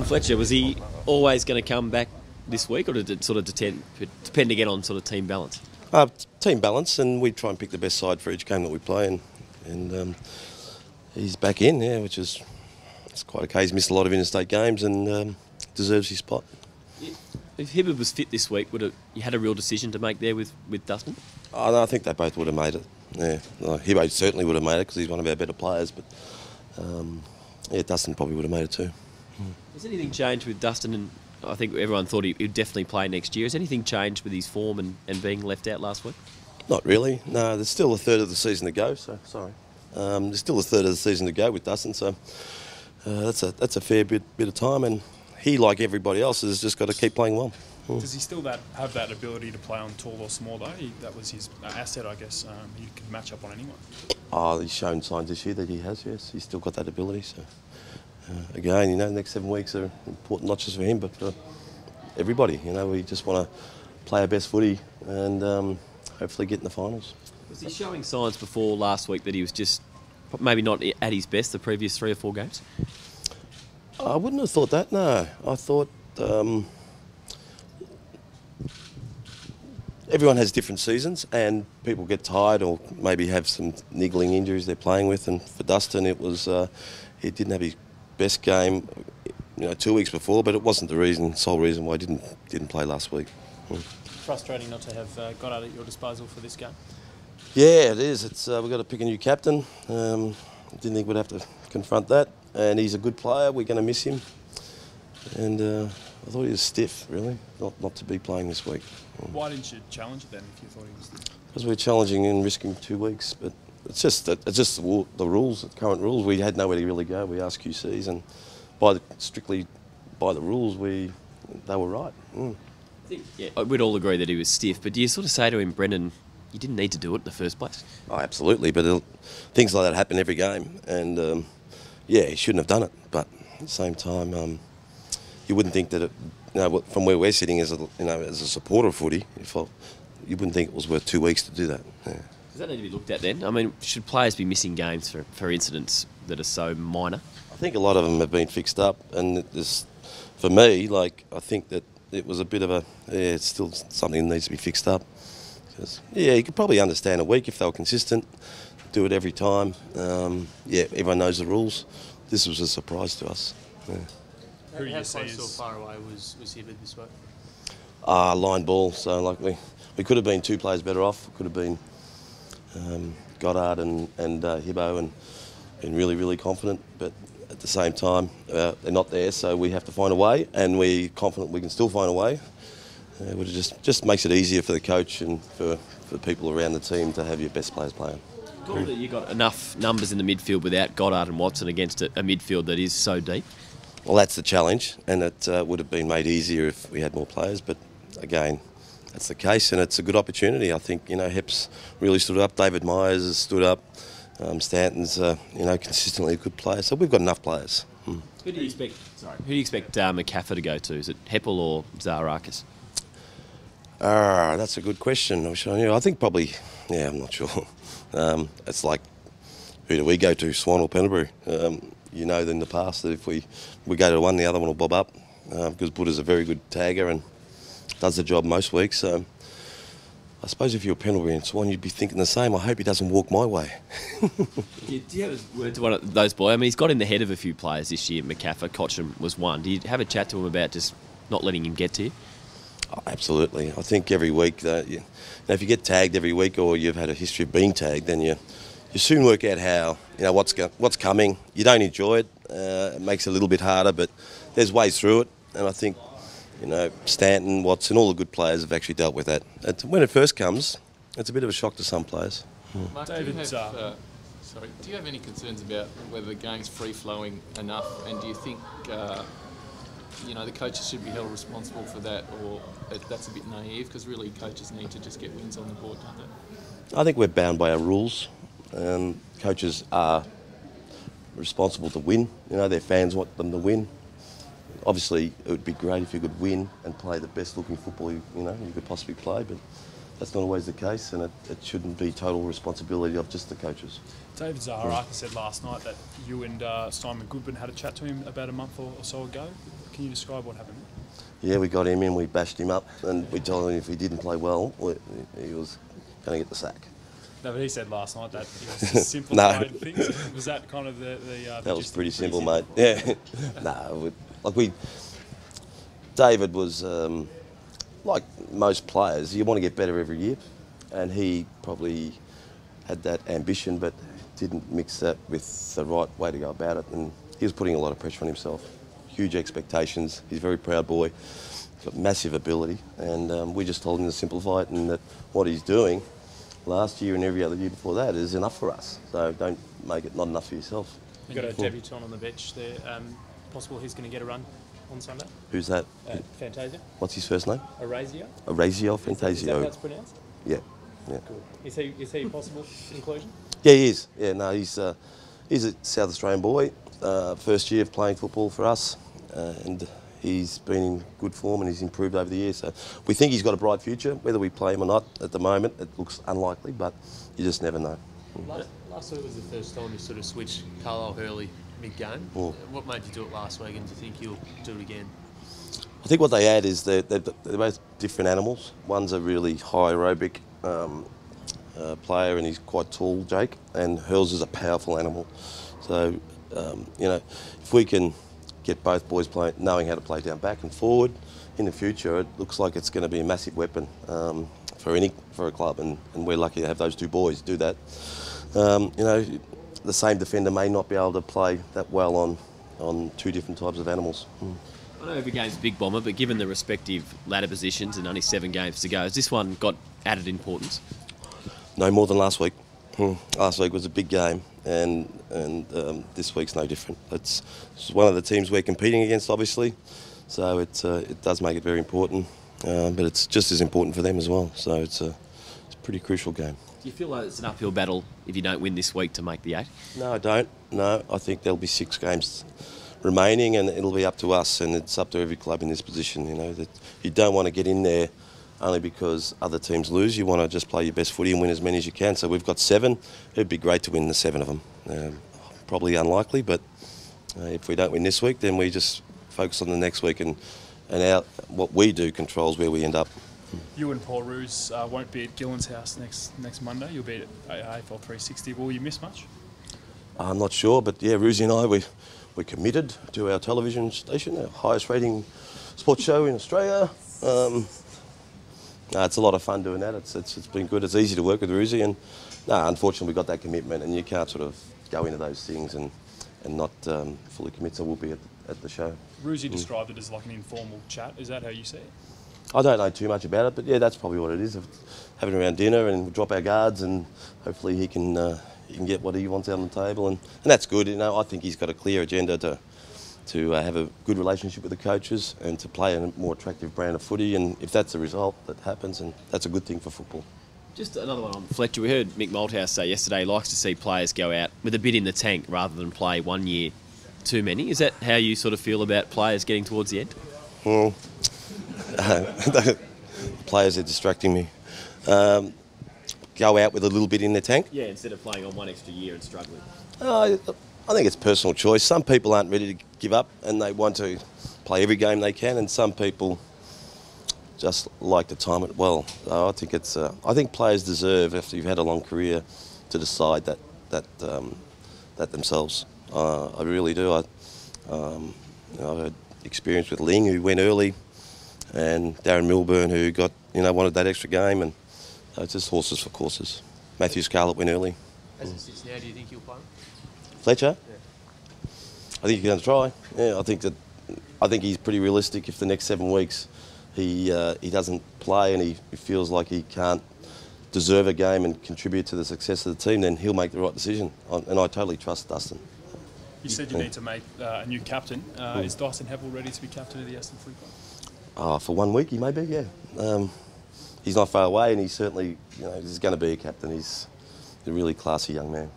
Dustin Fletcher, was he always going to come back this week, or did it sort of depend again on sort of team balance? Team balance, and we try and pick the best side for each game that we play, and he's back in, yeah, which is it's quite okay. He's missed a lot of interstate games and deserves his spot. If Hibberd was fit this week, you had a real decision to make there with Dustin? Oh, no, I think they both would have made it. Yeah, Hibberd certainly would have made it because he's one of our better players, but yeah, Dustin probably would have made it too. Has anything changed with Dustin? And I think everyone thought he'd definitely play next year. Has anything changed with his form and being left out last week? Not really. No, there's still a third of the season to go. So sorry, there's still a third of the season to go with Dustin. So that's a fair bit of time, and he, like everybody else, has just got to keep playing well. Does he still have that ability to play on tall or small though? That was his asset, I guess. He could match up on anyone. Oh, he's shown signs this year that he has. Yes, he's still got that ability. So again, you know, the next 7 weeks are important not just for him but for everybody. You know, we just want to play our best footy and hopefully get in the finals. Was he showing signs before last week that he was just maybe not at his best the previous 3 or 4 games? I wouldn't have thought that. No, I thought. Everyone has different seasons and people get tired or maybe have some niggling injuries they're playing with, and for Dustin it was he didn't have his best game, you know, 2 weeks before, but it wasn't the sole reason why he didn't play last week. Frustrating not to have Goddard at your disposal for this game. Yeah, it is. It's we've got to pick a new captain. Didn't think we'd have to confront that, and he's a good player. We're going to miss him, and I thought he was stiff, really, not to be playing this week. Why didn't you challenge it then if you thought he was stiff? Because we're challenging and risking 2 weeks, but it's just the rules, the current rules. We had nowhere to really go. We asked QCs, and strictly by the rules, they were right. I think, yeah, we'd all agree that he was stiff, but do you sort of say to him, Brendan, you didn't need to do it in the first place? Oh, absolutely, but things like that happen every game, and yeah, he shouldn't have done it. But at the same time, you wouldn't think that it, you know, from where we're sitting as a supporter of footy, you wouldn't think it was worth 2 weeks to do that. Yeah. Does that need to be looked at then? I mean, should players be missing games for incidents that are so minor? I think a lot of them have been fixed up, and for me, I think that it was a bit of it's still something that needs to be fixed up. Because, yeah, you could probably understand a week if they were consistent, do it every time. Yeah, everyone knows the rules. This was a surprise to us. Yeah. Who do you see How far away was Hibberd this week? Line ball, so we could have been 2 players better off. Could have been Goddard and Hibbo, and been really, really confident. But at the same time, they're not there, so we have to find a way, and we're confident we can still find a way. It just makes it easier for the coach and for people around the team to have your best players playing. Cool that you got enough numbers in the midfield without Goddard and Watson against a midfield that is so deep. Well, that's the challenge, and it would have been made easier if we had more players. But again, that's the case, and it's a good opportunity. I think, you know, Hep's really stood up. David Myers has stood up. Stanton's consistently a good player. So we've got enough players. Who do you expect? Who do you expect McCaffer to go to? Is it Heppel or Zaharakis? That's a good question. I think probably. Yeah, I'm not sure. It's like, who do we go to? Swan or Pendlebury? You know, in the past that if we go to one, the other one will bob up, because Buddha's a very good tagger and does the job most weeks. So I suppose if you're Pendlebury and Swan, you'd be thinking the same. I hope he doesn't walk my way. Do you have a word to one of those boys? I mean, he's got in the head of a few players this year. McCaffer, Cotcham was one. Do you have a chat to him about just not letting him get to you? Oh, absolutely. I think every week, if you get tagged every week or you've had a history of being tagged, then you soon work out how, what's coming. You don't enjoy it. It makes it a little bit harder, but there's ways through it. And I think, Stanton, Watson, all the good players have actually dealt with that. When it first comes, it's a bit of a shock to some players. Mark, do you have any concerns about whether the game's free-flowing enough, and do you think the coaches should be held responsible for that, or that's a bit naive, because really coaches need to just get wins on the board, don't they? I think we're bound by our rules. Coaches are responsible to win. Their fans want them to win. Obviously, it would be great if you could win and play the best looking football you could possibly play, but that's not always the case, and it shouldn't be total responsibility of just the coaches. David Zaharakis said last night that you and Simon Goodwin had a chat to him about a month or so ago. Can you describe what happened? Yeah, we got him in, we bashed him up, and we told him if he didn't play well, he was going to get the sack. No, but he said last night that he was just simplifying things. Was that kind of the that was pretty simple, mate. Yeah. David was, like most players, you want to get better every year, and he probably had that ambition, but didn't mix that with the right way to go about it, and he was putting a lot of pressure on himself. Huge expectations. He's a very proud boy. He's got massive ability, and we just told him to simplify it, and that what he's doing last year and every other year before that is enough for us. So don't make it not enough for yourself. You've got a debutant on the bench there. Possible he's going to get a run on Sunday? Who's that? Fantasia. What's his first name? Orazio. Orazio, Fantasio. Is that how it's pronounced? Yeah. Yeah. Cool. Is he a possible inclusion? Yeah, he is. Yeah, no, he's a South Australian boy. First year of playing football for us, and he's been in good form and he's improved over the years. So we think he's got a bright future. Whether we play him or not at the moment, it looks unlikely, but you just never know. Last week was the first time you sort of switched Carlisle Hurley mid-game. What made you do it last week, and do you think you'll do it again? I think what they add is they're both different animals. One's a really high aerobic player, and he's quite tall, Jake, and Hurls is a powerful animal. So, you know, if we can get both boys knowing how to play down back and forward in the future, it looks like it's going to be a massive weapon for a club, and we're lucky to have those two boys do that. You know, the same defender may not be able to play that well on two different types of animals. I know every game's a big bomber, but given the respective ladder positions and only 7 games to go, has this one got added importance? No more than last week. Last week was a big game, and this week's no different. It's one of the teams we're competing against, obviously, so it does make it very important, but it's just as important for them as well. So it's a pretty crucial game. Do you feel like it's an uphill battle if you don't win this week to make the 8? No, I don't. No, I think there'll be 6 games remaining, and it'll be up to us, and it's up to every club in this position. You know, that you don't want to get in there only because other teams lose. You want to just play your best footy and win as many as you can. So we've got 7. It'd be great to win the 7 of them. Probably unlikely, but if we don't win this week, then we just focus on the next week, and what we do controls where we end up. You and Paul Roos won't be at Gillen's house next Monday. You'll be at AFL 360. Will you miss much? I'm not sure, but yeah, Roosy and I, we're committed to our television station, our highest rating sports show in Australia. It's a lot of fun doing that. It's been good. It's easy to work with Roosy, and unfortunately we got that commitment, and you can't sort of go into those things and not fully commit. So we'll be at the show. Roosy described it as like an informal chat. Is that how you see it? I don't know too much about it, but yeah, that's probably what it is. Having around dinner, and we drop our guards, and hopefully he can get what he wants out on the table, and that's good. You know, I think he's got a clear agenda to have a good relationship with the coaches and to play a more attractive brand of footy, and if that's the result that happens, and that's a good thing for football. Just another one on Fletcher. We heard Mick Malthouse say yesterday he likes to see players go out with a bit in the tank rather than play 1 year too many. Is that how you sort of feel about players getting towards the end? Well, players are distracting me. Go out with a little bit in their tank? Yeah, instead of playing on 1 extra year and struggling. I think it's personal choice. Some people aren't ready to give up and they want to play every game they can, and some people just like to time it well. So I think players deserve, after you've had a long career, to decide that themselves. I really do. I've had experience with Ling, who went early, and Darren Milburn, who wanted that extra game, and it's just horses for courses. Matthew Scarlett went early. As it sits now, do you think you'll play? Fletcher? Yeah. I think he's going to try. Yeah, I think he's pretty realistic. If the next 7 weeks he doesn't play and he feels like he can't deserve a game and contribute to the success of the team, then he'll make the right decision. And I totally trust Dustin. You said you need to make a new captain. Is Dyson Heppel ready to be captain of the Essendon Footy Club? For 1 week, he may be, yeah. He's not far away, and he's certainly, he's going to be a captain. He's a really classy young man.